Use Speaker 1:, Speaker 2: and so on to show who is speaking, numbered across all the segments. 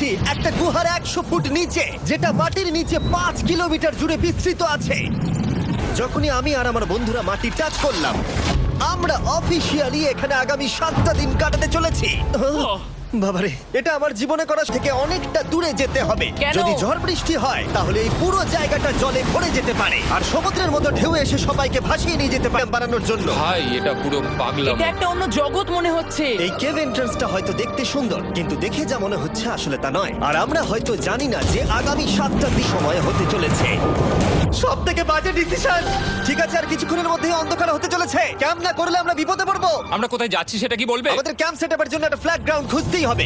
Speaker 1: আছি একটা গুহার 100 ফুট নিচে, যেটা মাটির নিচে 5 কিলোমিটার জুড়ে বিস্তৃত আছে। যখনই আমি আর আমার বন্ধুরা মাটি টাচ করলাম, আমরা অফিসিয়ালি এখানে আগামী 7টা দিন কাটাতে চলেছি। বাবারে, এটা আমার জীবনে করা থেকে অনেকটা দূরে যেতে হবে।
Speaker 2: কেন?
Speaker 1: যদি ঝড় বৃষ্টি হয় তাহলে এই পুরো জায়গাটা জলে ভরে যেতে পারে, আর সমুদ্রের মতো ঢেউ এসে সবাইকে ভাসিয়ে নিয়ে যেতে পারে বানানোর জন্য।
Speaker 3: ভাই এটা পুরো পাগলাম।
Speaker 2: এটা একটা অন্য জগৎ মনে হচ্ছে।
Speaker 1: এই কেভ এন্ট্রান্সটা হয়তো দেখতে সুন্দর, কিন্তু দেখে যা মনে হচ্ছে আসলে তা নয়। আর আমরা হয়তো জানি না যে আগামী 7টা দিন সময় হতে চলেছে। সব থেকে বাজে ডিসিশন। ঠিক আছে, আর কিছুক্ষণের মধ্যেই অন্ধকার হতে চলেছে। ক্যাম্প না করলে আমরা বিপদে পড়বো।
Speaker 3: আমরা কোথায় যাচ্ছি সেটা কি বলবে?
Speaker 1: আমাদের ক্যাম্প সেটআপের জন্য একটা ফ্ল্যাট গ্রাউন্ড খুঁজতেই হবে,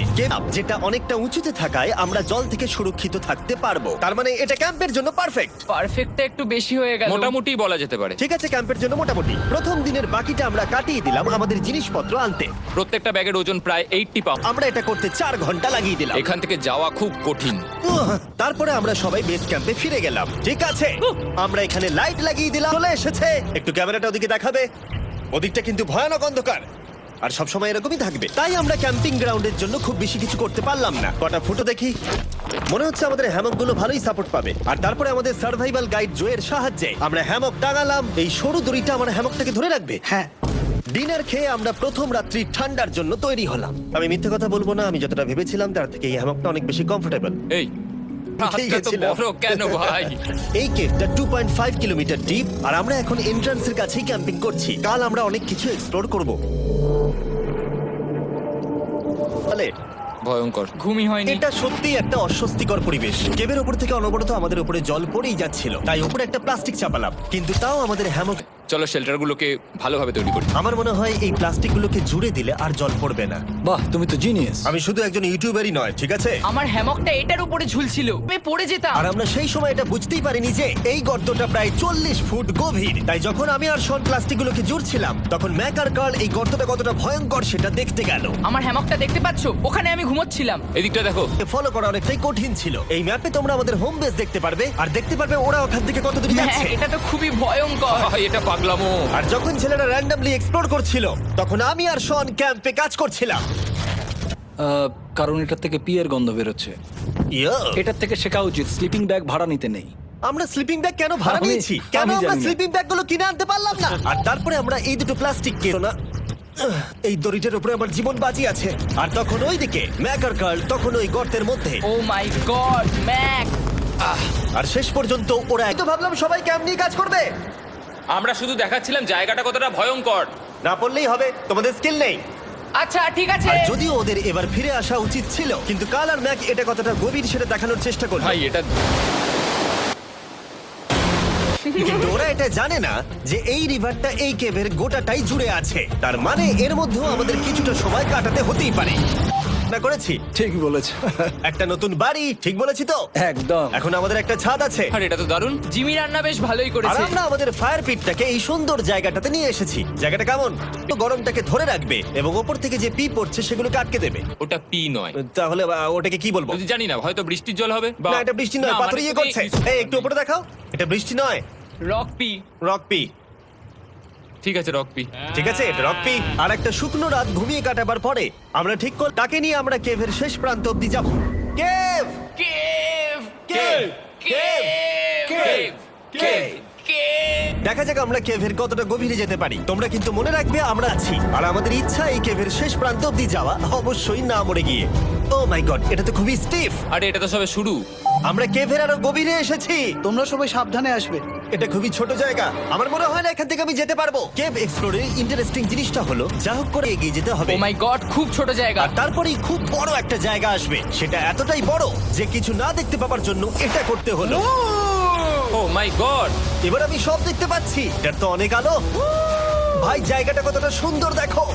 Speaker 1: যেটা অনেকটা উঁচুতে থাকায় আমরা জল থেকে সুরক্ষিত থাকতে পারবো। তার মানে এটা ক্যাম্পের জন্য পারফেক্ট।
Speaker 2: পারফেক্টটা একটু বেশি হয়ে গেল।
Speaker 3: মোটামুটি বলা যেতে পারে।
Speaker 1: ঠিক আছে, ক্যাম্পের জন্য মোটামুটি। প্রথম দিনের বাকিটা আমরা কাটিয়ে দিলাম আমাদের জিনিসপত্র আনতে।
Speaker 3: প্রত্যেকটা ব্যাগের ওজন প্রায় 80 পাউন্ড।
Speaker 1: আমরা এটা করতে 4 ঘন্টা লাগিয়ে দিলাম।
Speaker 3: এখান থেকে যাওয়া খুব কঠিন।
Speaker 1: তারপরে আমরা সবাই বেস ক্যাম্পে ফিরে গেলাম। ঠিক আছে, আমরা এখানে লাইট লাগিয়ে দিলাম। চলে এসেছে। একটু ক্যামেরাটা ওদিকে দেখাবে? ওদিকটা কিন্তু ভয়ানক অন্ধকার, আর সবসময় এরকমই থাকবে। তাই আমরা ক্যাম্পিং গ্রাউন্ডের জন্য খুব বেশি কিছু করতে পারলাম না। কটা ফুটো দেখি। মনে হচ্ছে আমাদের হ্যামকগুলো ভালোই সাপোর্ট পাবে। আর তারপরে আমাদের সার্ভাইভাল গাইড জোয়ের সাহায্যে আমরা হ্যামক টাঙালাম। এই সরু দড়িটা আমার হ্যামকটাকে ধরে রাখবে।
Speaker 4: হ্যাঁ,
Speaker 1: ডিনার খেয়ে আমরা প্রথম রাত্রি ঠান্ডার জন্য তৈরি হলাম। আমি মিথ্যে কথা বলবো না, আমি যতটা ভেবেছিলাম তার থেকে এই হ্যামকটা অনেক বেশি কমফোর্টেবল।
Speaker 3: এই
Speaker 1: ঠিক
Speaker 3: রাতটা তো
Speaker 1: আছে না?
Speaker 3: বড় কেন ভাই?
Speaker 1: এই কেভটা 2.5 কিলোমিটার ডিপ, আর আমরা এখন এন্ট্রান্সের কাছেই ক্যাম্পিং করছি। কাল আমরা অনেক কিছু এক্সপ্লোর করব। তাহলে
Speaker 3: ভয়ঙ্কর।
Speaker 2: ঘুমই হয়নি।
Speaker 1: এটা সত্যিই একটা অস্বস্তিকর পরিবেশ। কেবের উপর থেকে অনবরত আমাদের উপরে জল পড়েই যাচ্ছিল, তাই উপরে একটা প্লাস্টিক চাপালাম। কিন্তু তাও আমাদের হ্যামক,
Speaker 3: চলো শেল্টারগুলোকে ভালোভাবে তৈরি করি।
Speaker 1: আমার মনে হয় এই প্লাস্টিকগুলোকে জুড়ে দিলে আর জল পড়বে না।
Speaker 4: বাহ, তুমি তো জিনিয়াস।
Speaker 1: আমি শুধু একজন ইউটিউবারই নয়, ঠিক আছে?
Speaker 2: আমার হ্যামকটা এটার উপরে ঝুলছিল, আমি পড়ে যেতাম।
Speaker 1: আর আমরা সেই সময় এটা বুঝতেই পারিনি যে এই গর্তটা প্রায় 40 ফুট গভীর। তাই যখন আমি আর শন প্লাস্টিকগুলোকে জুড়ছিলাম, তখন ম্যাক আর কার্ল এই গর্তটা কতটা ভয়ঙ্কর সেটা দেখতে গেল।
Speaker 2: আমার হ্যামকটা দেখতে পাচ্ছো? ওখানে আমি ঘুমোচ্ছিলাম।
Speaker 3: এদিকটা দেখো।
Speaker 1: ফলো করা অনেকটাই কঠিন ছিল। এই ম্যাপে তোমরা আমাদের হোম বেস দেখতে পারবে, আর দেখতে পারবে ওরা ওখান থেকে কত দূর
Speaker 2: হ্যাঁ,
Speaker 1: যাচ্ছে।
Speaker 2: এটা তো খুবই ভয়ঙ্কর।
Speaker 3: ভাই এটা পাগলামো।
Speaker 1: আর যখন ছেলেরা র্যান্ডমলি এক্সপ্লোর করছিল, তখন আমি আর শন ক্যাম্পে কাজ করছিলাম।
Speaker 4: কারণ এটার থেকে পিয়ের গন্ধ বেরোচ্ছে।
Speaker 1: ইয়ো,
Speaker 4: এটার থেকে শেখা উচিত স্লিপিং ব্যাগ ভাড়া নিতে নেই।
Speaker 1: আমরা স্লিপিং ব্যাগ কেন ভাড়া
Speaker 4: আমি-
Speaker 1: নিয়েছি? কেন
Speaker 4: আমি
Speaker 1: আমরা
Speaker 4: জানি না।
Speaker 1: স্লিপিং ব্যাগগুলো কিনে আনতে পারলাম না? আর তারপরে আমরা এই দুটো প্লাস্টিক না, এই দড়িটার উপরে আমার জীবন বাজি আছে। আর তখন ওইদিকে ম্যাক আর কার্ল তখন ওই গর্তের মধ্যে।
Speaker 2: ও মাই গড, ম্যাক!
Speaker 1: আর শেষ পর্যন্ত ওরা তো ভাবলাম সবাই ক্যাম্প নিয়ে কাজ করবে।
Speaker 3: আমরা শুধু দেখাচ্ছিলাম জায়গাটা কতটা ভয়ঙ্কর।
Speaker 1: না পড়লেই হবে, তোমাদের স্কিল নেই।
Speaker 2: আচ্ছা ঠিক আছে।
Speaker 1: আর যদিও ওদের এবার ফিরে আসা উচিত ছিল, কিন্তু কাল আর ম্যাক এটা কতটা গভীর সেটা দেখানোর চেষ্টা করলো।
Speaker 3: ভাই এটা
Speaker 1: কিন্তু ওরা এটা জানে না যে এই রিভারটা এই কেভের গোটাটাই জুড়ে আছে। তার মানে এর মধ্যেও আমাদের কিছুটা সময় কাটাতে হতেই পারে। না করেছি
Speaker 4: ঠিক বলেছ।
Speaker 1: একটা নতুন বাড়ি, ঠিক বলেছি তো?
Speaker 4: একদম।
Speaker 1: এখন আমাদের একটা ছাদ আছে,
Speaker 3: আর এটা তো দারুণ।
Speaker 2: জিমি রান্না বেশ ভালোই
Speaker 1: আর
Speaker 2: করেছে।
Speaker 1: আমরা আমাদের ফায়ার পিটটাকে এই সুন্দর জায়গাটাতে নিয়ে এসেছি। জায়গাটা কেমন? তো গরমটাকে ধরে রাখবে এবং ওপর থেকে যে পি পড়ছে সেগুলোকে আটকে দেবে।
Speaker 3: ওটা পি নয়।
Speaker 1: তাহলে ওটাকে কি বলবো?
Speaker 3: যদি জানি না, হয়তো বৃষ্টির জল হবে বা
Speaker 1: না, এটা বৃষ্টি নয়,
Speaker 3: না,
Speaker 1: পাথর
Speaker 3: মানে
Speaker 1: ইয়ে
Speaker 3: তুমি-
Speaker 1: করছে। এই একটু উপরে দেখাও, এটা বৃষ্টি নয়,
Speaker 2: রক পি।
Speaker 1: Rock P.
Speaker 3: ঠিক আছে রক পি।
Speaker 1: ঠিক আছে, এটা রক পি। আর একটা শুকনো রাত ঘুমিয়ে কাটাবার পরে আমরা ঠিক করলাম তাকে নিয়ে আমরা কেভের শেষ প্রান্ত অব্দি যাব। Cave,
Speaker 2: cave!
Speaker 1: Cave,
Speaker 2: cave!
Speaker 1: Cave, cave.
Speaker 2: Cave!
Speaker 1: দেখা যাক আমরা কেভের কতটা গভীরে যেতে পারি। তোমরা কিন্তু মনে রাখবে আমরা আছি, আর আমাদের ইচ্ছা এই কেভের শেষ প্রান্ত অব্দি যাওয়া, অবশ্যই না মরে গিয়ে। ও মাই গড, এটা তো খুবই স্টিফ।
Speaker 3: আরে এটা তো সবে শুরু।
Speaker 1: আমরা কেভের আরো গভীরে এসেছি।
Speaker 4: তোমরা সবাই সাবধানে আসবে।
Speaker 1: এটা খুবই ছোট জায়গা, আমার মনে হয় না এখান থেকে আমি যেতে পারবো। কেভ এক্সপ্লোরের ইন্টারেস্টিং জিনিসটা হলো যা হোক করে এগিয়ে যেতে হবে।
Speaker 2: ও মাই গড, খুব ছোট জায়গা।
Speaker 1: আর তারপরেই খুব বড় একটা জায়গা আসবে, সেটা এতটাই বড় যে কিছু না দেখতে পাওয়ার জন্য এটা করতে হলো।
Speaker 3: ও মাই গড।
Speaker 1: এবার আমি সব দেখতে পাচ্ছি, এটার তো অনেক আলো। ভাই জায়গাটা কতটা সুন্দর দেখো।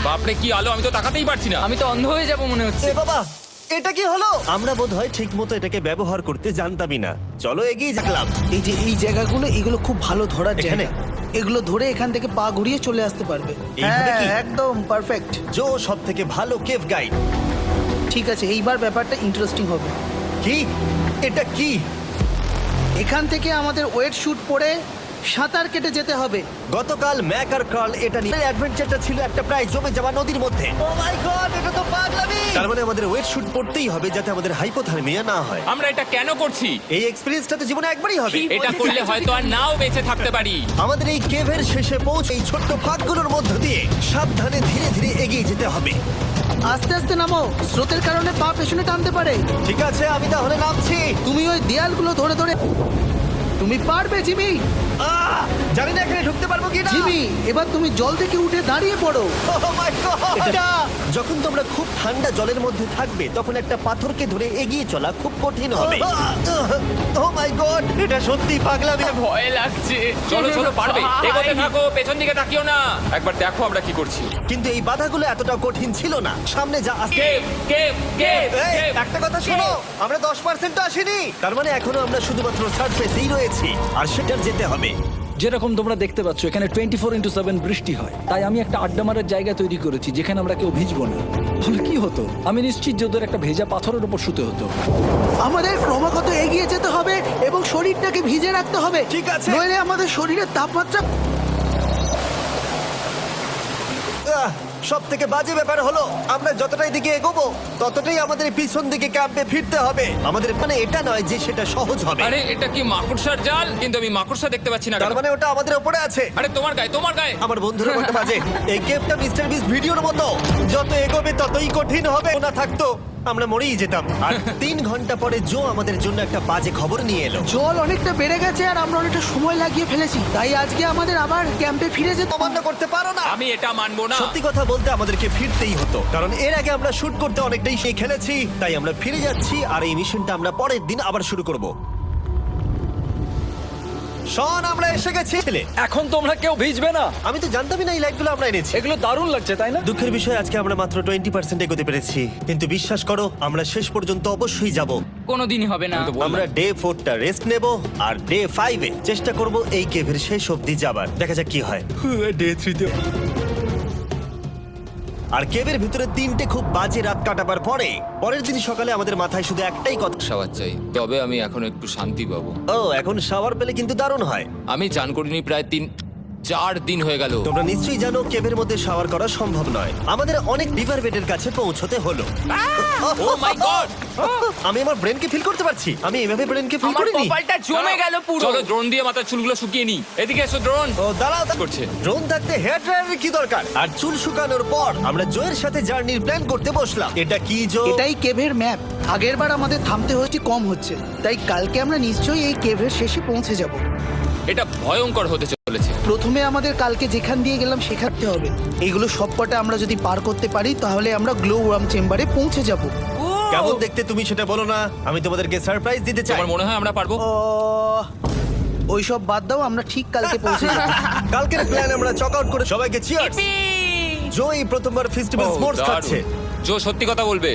Speaker 3: বাপরে কি আলো, আমি তো তাকাতেই পারছি না।
Speaker 2: আমি তো অন্ধ হয়ে যাব মনে হচ্ছে।
Speaker 1: এ বাবা, এটা কি হলো? আমরা বোধহয় ঠিক মতো এটাকে ব্যবহার করতে জানতামই না। চলো এগিয়ে যাকলাম।
Speaker 5: এই যে এই জায়গাগুলো এগুলো খুব ভালো ধরার
Speaker 1: এখানে?
Speaker 5: জায়গা। এগুলো ধরে এখান থেকে পা ঘুরিয়ে চলে আসতে পারবে।
Speaker 1: এইভাবে কি?
Speaker 5: একদম পারফেক্ট।
Speaker 1: জো সব থেকে ভালো কেভ গাইড।
Speaker 5: ঠিক আছে, এইবার ব্যাপারটা ইন্টারেস্টিং হবে।
Speaker 1: কি? এটা কি?
Speaker 5: এখান থেকে আমাদের ওয়েট শুট পরে সাঁতার কেটে যেতে হবে।
Speaker 1: গতকাল ম্যাক আর কার্ল এটা নিয়ে অ্যাডভেঞ্চারটা ছিল একটা প্রায় জমে যাওয়া নদীর মধ্যে। ও মাই গড, এটা তো পাগলামি! তার মানে আমাদের ওয়েট শুট পড়তেই হবে যাতে আমাদের হাইপোথার্মিয়া না হয়।
Speaker 3: আমরা এটা কেন করছি?
Speaker 1: এই এক্সপেরিয়েন্সটা তো জীবনে একবারই হবে।
Speaker 3: এটা করলে হয়তো আর নাও বেঁচে থাকতে পারি।
Speaker 1: আমাদের এই কেভের শেষে পৌঁছে এই ছোট্ট ফাঁকগুলোর মধ্য দিয়ে সাবধানে ধীরে ধীরে এগিয়ে যেতে হবে।
Speaker 5: আস্তে আস্তে নামো, স্রোতের কারণে পা পেছনে টানতে পারে।
Speaker 1: ঠিক আছে, আমি তাহলে নামছি।
Speaker 5: তুমি ওই দেয়ালগুলো ধরে ধরে, তুমি পারবে জিমি।
Speaker 1: জানি না এখানে ঢুকতে পারবো কি না।
Speaker 5: জিমি, এবার তুমি জল থেকে উঠে দাঁড়িয়ে পড়ো।
Speaker 1: যখন তোমরা খুব ঠান্ডা জলের মধ্যে থাকবে তখন একটা পাথরকে ধরে এগিয়ে চলা খুব কঠিন হবে। ও মাই গড, এটা সত্যি পাগলামি।
Speaker 2: ভয় লাগছে।
Speaker 3: চলো চলো, পারবে।
Speaker 2: ভাই।
Speaker 3: এগোতে থাকো, পেছন দিকে তাকিও না। একবার দেখো আমরা কি করছি।
Speaker 1: কিন্তু এই বাধাগুলো এতটা কঠিন ছিল না। সামনে যা আসছে।
Speaker 3: কেভ কেভ কেভ
Speaker 1: এই, একটা কথা শোনো, আমরা 10% আসিনি। তার মানে এখনো আমরা শুধুমাত্র সার্ফেসেই রয়েছি, আর সেটার যেতে হবে।
Speaker 4: যেরকম তোমরা দেখতে পাচ্ছ এখানে 24x7 বৃষ্টি হয়, তাই আমি একটা আড্ডা মারার জায়গা তৈরি করেছি যেখানে আমরা কেউ ভিজবো না। তাহলে কি হতো? আমি নিশ্চিত যে ওদের একটা ভেজা পাথরের উপর শুতে হতো।
Speaker 5: আমাদের ক্রমাগত এগিয়ে যেতে হবে এবং শরীরটাকে ভিজে রাখতে হবে।
Speaker 1: ঠিক আছে।
Speaker 5: নইলে আমাদের শরীরের তাপমাত্রা।
Speaker 1: সব থেকে বাজে ব্যাপার হলো আমরা যতটাই দিকে এগোবো ততটাই আমাদের পিছন দিকে ক্যাম্পে ফিরতে হবে। আমাদের মানে এটা নয় যে সেটা সহজ হবে।
Speaker 3: আরে এটা কি মাকড়সার জাল? কিন্তু আমি মাকড়সা দেখতে পাচ্ছি না
Speaker 1: তার
Speaker 3: কেন?
Speaker 1: মানে ওটা আমাদের উপরে আছে।
Speaker 3: আরে তোমার গায়ে, তোমার গায়ে।
Speaker 1: আমার বন্ধুরা বলতে বাজে, এই গেমটা মিস্টার বিস ভিডিওর মতো, যত এগোবে ততই কঠিন হবে। না থাকতো আমরা মরেই যেতাম। আর 3 ঘন্টা পরে জো আমাদের জন্য একটা বাজে খবর নিয়ে এলো।
Speaker 5: জল অনেকটা বেড়ে গেছে আর আমরা অনেকটা সময় লাগিয়ে ফেলেছি, তাই আজকে আমাদের আবার ক্যাম্পে ফিরে যেতে।
Speaker 1: অমান্য করতে পারো না।
Speaker 3: আমি এটা মানবো না।
Speaker 1: সত্যি কথা বলতে আমাদেরকে ফিরতেই হতো, কারণ এর আগে আমরা শুট করতে অনেকটাই সেই খেলেছি। তাই আমরা ফিরে যাচ্ছি আর এই মিশনটা আমরা পরের দিন আবার শুরু করব। শন, আমরা এসে গেছি।
Speaker 4: এখন তোমরা কেউ ভিজবে না।
Speaker 1: আমি তো জানতামই না এই লাইটগুলো আমরা এনেছি।
Speaker 4: এগুলো দারুণ লাগছে, তাই না?
Speaker 1: দুঃখের বিষয় আজকে আমরা মাত্র 20% এগোতে পেরেছি, কিন্তু বিশ্বাস করো আমরা শেষ পর্যন্ত অবশ্যই যাব।
Speaker 2: কোনোদিনই হবে না।
Speaker 1: আমরা ডে 4টা রেস্ট নেব আর ডে 5 চেষ্টা করব এই কেভের শেষ অবধি যাবার। দেখা যাক কি হয়। ডে 3 আর কেভের ভিতরে 3টে খুব বাজে রাত কাটাবার পরে পরের দিন সকালে আমাদের মাথায় শুধু একটাই কথা।
Speaker 3: শাওয়ার চাই, তবে আমি এখন একটু শান্তি পাবো।
Speaker 1: ও, এখন শাওয়ার পেলে কিন্তু দারুণ হয়।
Speaker 3: আমি চান করিনি প্রায় 3-4 দিন হয়ে গেল।
Speaker 1: তোমরা নিশ্চয়ই জানো কেভের মধ্যে শাওয়ার করা সম্ভব নয়। আমাদের অনেক রিভার বেডের কাছে পৌঁছতে হলো।
Speaker 3: ও মাই গড!
Speaker 1: আমি আমার ব্রেনকে ফিল করতে পারছি। আমি এভাবে ব্রেনকে ফিল
Speaker 2: আমার
Speaker 1: করিনি।
Speaker 2: কপালটা জমে গেল পুরো।
Speaker 3: চলো ড্রোন দিয়ে মাথার চুলগুলো শুকিয়ে নি। এদিকে এসো ড্রোন।
Speaker 1: ও দাঁড়াও,
Speaker 3: করছে।
Speaker 1: ড্রোন থাকতে হেয়ার ড্রায়ারের কি দরকার? আর চুল শুকানোর পর আমরা জোয়ের সাথে জার্নির প্ল্যান করতে বসলাম। এটা কি জো?
Speaker 5: এটাই কেভের ম্যাপ। আগেরবার আমাদের থামতে হয়েছে কম হচ্ছে, তাই কালকে আমরা নিশ্চয়ই এই কেভের শেষে পৌঁছে যাব।
Speaker 3: এটা ভয়ঙ্কর হতে চলেছে।
Speaker 5: প্রথমে আমাদের কালকে যেখান দিয়ে গেলাম সেখানে হবে। এগুলো সবকটা আমরা যদি পার করতে পারি তাহলে আমরা গ্লো ওয়ার্ম চেম্বারে পৌঁছে যাব।
Speaker 1: কেমন দেখতে তুমি সেটা বলো না, আমি তোমাদেরকে সারপ্রাইজ দিতে চাই।
Speaker 3: তোমার মনে হয় আমরা পারবো?
Speaker 5: ওইসব বাদ দাও, আমরা ঠিক কালকে পৌঁছে যাব।
Speaker 1: কালকের প্ল্যান আমরা চক আউট করে সবাইকে চিয়ার্স। জো এই প্রথমবার ফেস্টিভ্যাল
Speaker 3: ও,
Speaker 1: স্পোর্টস
Speaker 3: দারুণ।
Speaker 1: খাচ্ছে।
Speaker 3: জো সত্যি কথা বলবে।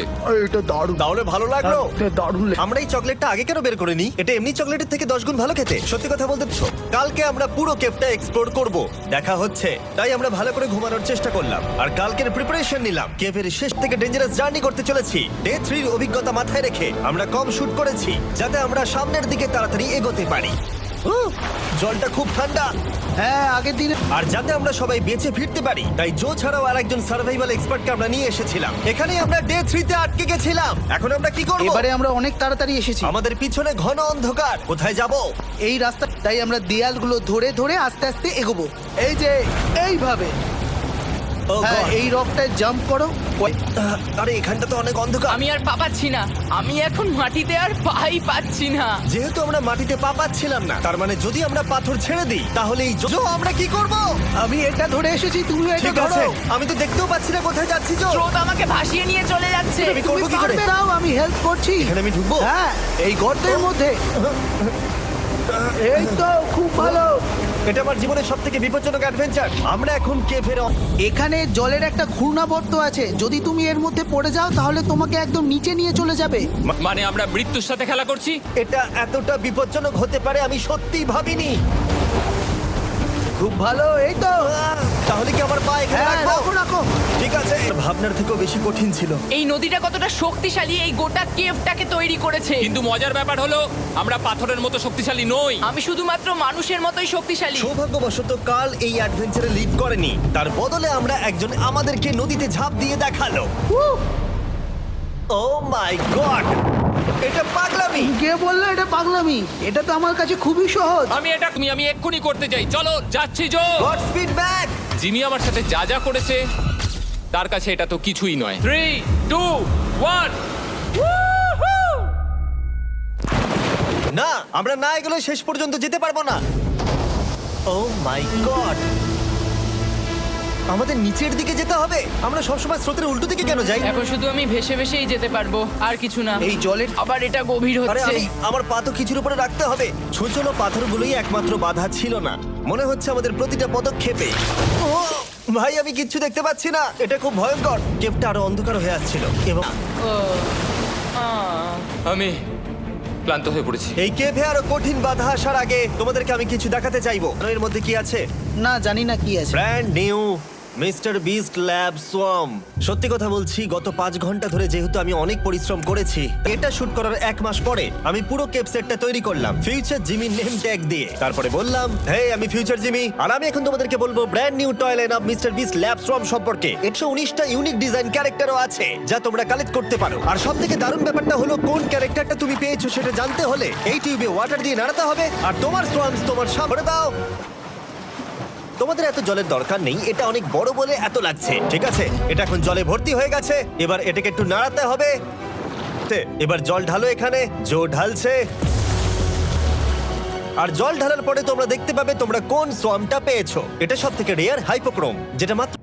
Speaker 5: এটা দারুণ।
Speaker 1: তাহলে ভালো লাগলো?
Speaker 5: এটা দারুণ।
Speaker 1: আমরা এই চকলেটটা আগে কেন বের করিনি? এটা এমনি চকলেটের থেকে 10 গুণ ভালো খেতে। সত্যি কথা বলতে তো, কালকে আমরা পুরো কেভটা এক্সপ্লোর করব। দেখা হচ্ছে। তাই আমরা ভালো করে ঘুমানোর চেষ্টা করলাম আর কালকের প্রিপারেশন নিলাম। কেভের শেষ থেকে ডেঞ্জারাস জার্নি করতে চলেছি। ডে 3 এর অভিজ্ঞতা মাথায় রেখে আমরা কম শুট করেছি যাতে আমরা সামনের দিকে তাড়াতাড়ি এগোতে পারি। জলটা খুব ঠান্ডা।
Speaker 5: হ্যাঁ, আগের দিনে
Speaker 1: আর যাতে আমরা সবাই বেঁচে ফিরতে পারি তাই জো ছাড়াও আরেকজন সার্ভাইভাল এক্সপার্টকে আমরা নিয়ে এসেছিলাম। এখানেই আমরা ডে 3 তে আটকে গেছিলাম। এখন আমরা কি করব?
Speaker 5: এবারে আমরা অনেক তাড়াতাড়ি এসেছি।
Speaker 1: আমাদের পিছনে ঘন অন্ধকার। কোথায় যাব?
Speaker 5: এই রাস্তা, তাই আমরা দেয়ালগুলো ধরে ধরে আস্তে আস্তে এগোবো। এই যে এইভাবে।
Speaker 1: ও
Speaker 5: হ্যাঁ,
Speaker 1: God!
Speaker 5: এই রকটায় জাম্প করো।
Speaker 1: আরে এখানটা তো অনেক অন্ধকার।
Speaker 2: আমি আর পা পাচ্ছি না। আমি এখন মাটিতে আর পাই পাচ্ছি না।
Speaker 1: যেহেতু আমরা মাটিতে পা পাচ্ছিলাম না, তার মানে যদি আমরা পাথর ছেড়ে দিই তাহলে এই জো আমরা কি করব?
Speaker 5: আমি এটা ধরে এসেছি, তুমি এটা
Speaker 1: ঠিক
Speaker 5: ধরো।
Speaker 1: আছে, আমি তো দেখতেও পাচ্ছি না কোথায় যাচ্ছি। জো,
Speaker 2: স্রোত আমাকে ভাসিয়ে নিয়ে চলে যাচ্ছে।
Speaker 1: আমি
Speaker 5: তুমি
Speaker 1: করবো কি করে?
Speaker 5: পারবে, দাও, আমি হেল্প করছি।
Speaker 1: এখানে আমি ঢুকবো?
Speaker 5: হ্যাঁ, এই গর্তের মধ্যে। এই তো খুব ভালো।
Speaker 1: এটা আমার জীবনের সবথেকে বিপজ্জনক অ্যাডভেঞ্চার। আমরা এখন কেভের
Speaker 5: এখানে জলের একটা ঘূর্ণাবর্ত আছে, যদি তুমি এর মধ্যে পড়ে যাও তাহলে তোমাকে একদম নিচে নিয়ে চলে যাবে।
Speaker 3: মানে আমরা মৃত্যুর সাথে খেলা করছি?
Speaker 1: এটা এতটা বিপজ্জনক হতে পারে আমি সত্যিই ভাবিনি।
Speaker 5: খুব ভালো, এই তো।
Speaker 1: তাহলে কি আমার পা এখানে
Speaker 5: হ্যাঁ,
Speaker 1: রাখবো?
Speaker 5: রাখো রাখো।
Speaker 1: ঠিক আছে, ভাবনার থেকেও বেশি কঠিন ছিল।
Speaker 2: এই নদীটা কতটা শক্তিশালী এই গোটা কেভটাকে তৈরি করেছে।
Speaker 3: কিন্তু মজার ব্যাপার হলো আমরা পাথরের মতো শক্তিশালী নই।
Speaker 2: আমি শুধুমাত্র মানুষের মতোই শক্তিশালী।
Speaker 1: সৌভাগ্যবশত কাল এই অ্যাডভেঞ্চারে লিড করেনি, তার বদলে আমরা একজন আমাদেরকে নদীতে ঝাঁপ দিয়ে দেখালো। ও মাই গড, এটা পাগলামি।
Speaker 5: কে বললো এটা পাগলামি? এটা তো আমার কাছে খুবই সহজ।
Speaker 3: আমি এক্ষুনি করতে চাই। চলো যাচ্ছি Joe.
Speaker 1: Godspeed back.
Speaker 3: Jimmy আমার সাথে যা যা করেছে তার কাছে এটা তো কিছুই নয়। 3, 2, 1।
Speaker 1: না, আমরা না এগুলো শেষ পর্যন্ত যেতে পারবো না। ও মাই গড, আমাদের নিচের দিকে যেতে হবে। আমরা সবসময় স্রোতের উল্টো দিকে কেন যাই?
Speaker 2: এখন শুধু আমি ভেসে ভেসেই যেতে পারবো, আর কিছু না।
Speaker 5: এই জলের
Speaker 2: আবার এটা গভীর
Speaker 1: আরে
Speaker 2: হচ্ছে।
Speaker 1: আমার পা তো কিছুর উপরে রাখতে হবে। ছোট পাথরগুলোই একমাত্র বাধা ছিল না, মনে হচ্ছে আমাদের প্রতিটা পদক্ষেপে। ও ভাই, আমি কিচ্ছু দেখতে পাচ্ছি না, এটা খুব ভয়ঙ্কর। কেভটা আরো অন্ধকার হয়ে আসছিল এবং
Speaker 2: ও,
Speaker 3: আমি ক্লান্ত হয়ে পড়েছি।
Speaker 1: এই কেভে আরো কঠিন বাধা আসার আগে তোমাদেরকে আমি কিছু দেখাতে চাইবো। এর মধ্যে কি আছে?
Speaker 5: না, জানি না কি আছে।
Speaker 1: Brand new mister beast lab swamp. সত্যি কথা বলছি, গত 5 ঘন্টা ধরে যেহেতু আমি অনেক পরিশ্রম করেছি, এটা শুট করার 1 মাস পরে আমি পুরো কেপ সেটটা তৈরি করলাম ফিউচার জিমি নেম ট্যাগ দিয়ে। তারপরে বললাম, হে আমি ফিউচার জিমি, আর আমি এখন তোমাদেরকে বলবো brand new toy line of mister beast lab swamp সম্পর্কে। 119টা ইউনিক ডিজাইন ক্যারেক্টারও আছে যা তোমরা কালেক্ট করতে পারো। আর সবথেকে দারুণ ব্যাপারটা হলো, কোন ক্যারেক্টারটা তুমি পেয়েছো সেটা জানতে হলে এই টিউবে ওয়াটার দিয়ে নাড়াতে হবে, আর তোমার সোয়ামস তোমার সামনে দাও। তোমাদের এত জলের দরকার নেই, এটা অনেক বড় বলে এত লাগছে। ঠিক আছে, এটা এখন জলে ভর্তি হয়ে গেছে। এবার এটাকে একটু নাড়াতে হবে। এবার জল ঢালো এখানে। জো ঢালছে, আর জল ঢালার পরে তোমরা দেখতে পাবে তোমরা কোন সোয়ামটা পেয়েছো। এটা সব থেকে রেয়ার হাইপোক্রোম, যেটা মাত্র।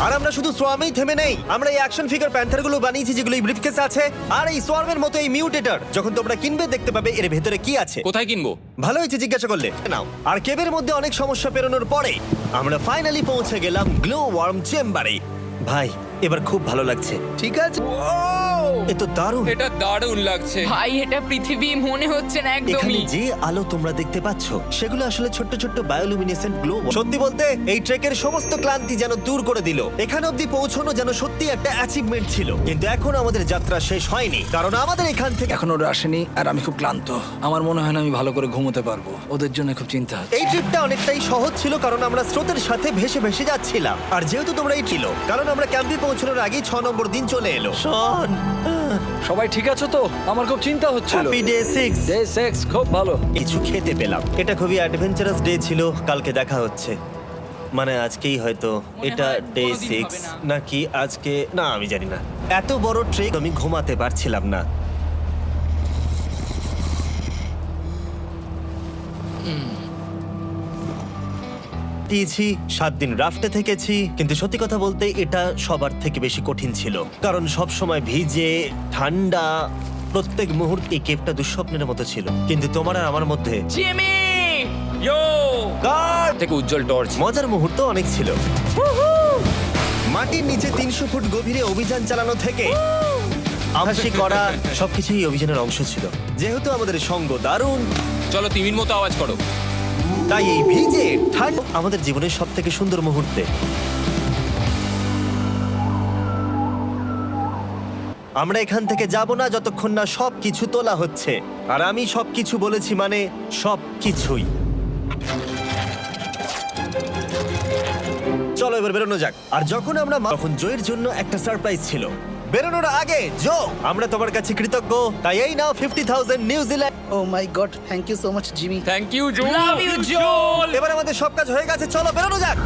Speaker 1: আর আমরা শুধু সোয়ামেই থেমে নেই, আমরা এই অ্যাকশন ফিগার প্যান্থার গুলো বানিয়েছি যেগুলো এই ব্রিফকেসে আছে। আর এই সোয়ামের মতো এই মিউটেটর যখন তোমরা কিনবে দেখতে পাবে এর ভেতরে কি আছে।
Speaker 3: কোথায় কিনবো?
Speaker 1: ভালো হয়েছে জিজ্ঞাসা করলে। নাও। আর কেবের মধ্যে অনেক সমস্যা পেরোনোর পরে আমরা ফাইনালি পৌঁছে গেলাম গ্লো ওয়ার্ম চেম্বারে। ভাই, এবার খুব ভালো লাগছে।
Speaker 5: ঠিক আছে।
Speaker 1: এ তো দারুণ।
Speaker 3: এটা দারুণ লাগছে।
Speaker 2: ভাই এটা পৃথিবী মনে হচ্ছে না
Speaker 1: এখানে
Speaker 2: একদমই।
Speaker 1: যে আলো তোমরা দেখতে পাচ্ছ সেগুলো আসলে ছোট্ট ছোট্ট বায়োলুমিনেসেন্ট গ্লো। সত্যি বলতে এই ট্রেকের সমস্ত ক্লান্তি যেন দূর করে দিল। এখানে অবধি পৌঁছানো যেন সত্যি একটা অ্যাচিভমেন্ট ছিল। কিন্তু এখন আমাদের যাত্রা শেষ হয়নি, কারণ আমাদের এখান থেকে
Speaker 4: এখন ওরা আসেনি আর আমি খুব ক্লান্ত। আমার মনে হয় না আমি ভালো করে ঘুমোতে পারবো। ওদের জন্য খুব চিন্তা হচ্ছে।
Speaker 1: এই ট্রিপটা অনেকটাই সহজ ছিল, কারণ আমরা স্রোতের সাথে ভেসে ভেসে যাচ্ছিলাম। আর যেহেতু তোমরা এই ছিল, কারণ আমরা ক্যাম্পে পৌঁছানোর আগেই 6 নম্বর দিন চলে এলো। শন,
Speaker 4: সবাই ঠিক আছে তো? আমার খুব চিন্তা হচ্ছিল।
Speaker 1: Happy day 6।
Speaker 4: ডে 6 খুব ভালো।
Speaker 1: কিছু খেতে পেলাম। এটা খুবই অ্যাডভেঞ্চারাস ডে ছিল। কালকে দেখা হচ্ছে, মানে আজকেই হয়তো। এটা
Speaker 2: হয়
Speaker 1: ডে
Speaker 2: কোনোদিন
Speaker 1: 6
Speaker 2: হবে না।
Speaker 1: নাকি আজকে, না আমি জানি না। এত বড় ট্রেক আমি ঘুমাতে পারছিলাম না। দিয়েছি 7 দিন রাফটে থেকেছি, কিন্তু সত্যি কথা বলতে এটা সবার থেকে বেশি কঠিন ছিল, কারণ সব সময় ভিজে ঠান্ডা। প্রত্যেক মুহূর্তে এই কেভটা দুঃস্বপ্নের মতো ছিল। কিন্তু তোমার আর আমার মধ্যে
Speaker 2: জিমি!
Speaker 3: ইয়ো!
Speaker 1: গার্ড
Speaker 3: থেকে উজ্জ্বল টর্চ।
Speaker 1: মজার মুহূর্ত অনেক ছিল। মাটির নিচে 300 ফুট গভীরে অভিযান চালানো থেকে আভাসী করা সবকিছুই অভিযানের অংশ ছিল। যেহেতু আমাদের সঙ্গ দারুণ,
Speaker 3: চলো তিমির মতো আওয়াজ করো।
Speaker 1: তাই এই ভিজে ঠান্ডা আমাদের জীবনের সব থেকে সুন্দর মুহূর্তে। আমরা এখান থেকে যাব না যতক্ষণ না সবকিছু তোলা হচ্ছে। আর আমি সবকিছু বলেছি মানে সবকিছুই। চলো এবার বেরোনো যাক। আর যখন আমরা তখন জয়ের জন্য একটা সারপ্রাইজ ছিল। বেরোনোর আগে জো, আমরা তোমার কাছে কৃতজ্ঞ। তাই এই নাও 50,000 New Zealand.
Speaker 5: Oh my god, thank you so much Jimmy.
Speaker 3: Thank you Joe.
Speaker 2: Love you, Joel!
Speaker 1: এবার আমাদের সব কাজ হয়ে গেছে, চলো বেরোনো যাক।